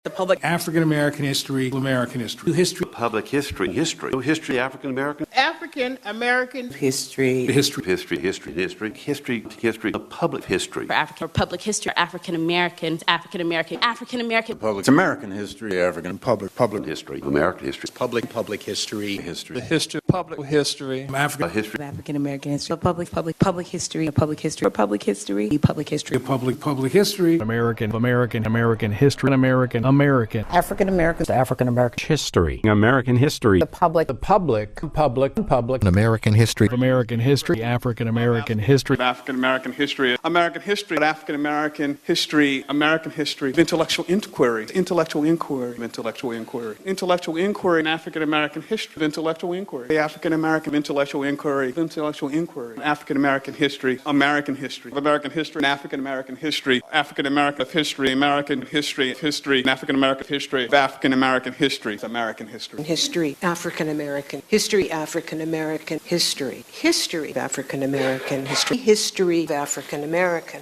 The public African American history, American history, history, Public history, African American, African American history, history, public history. For African or public history, African Americans, African American, Public American history, African public History, American history, public history, The history, public history, African history, African American history, public history, public history, public history, public history, public history, American history, American African American history, American history, the public American history, African American history, African American history, American history, intellectual inquiry, in African American history, intellectual inquiry, the African American intellectual inquiry, African American history, American history, African American history, African American history, American history, African American history, African American history, American history. history, African American history, African American history, history of African American history, history of African American.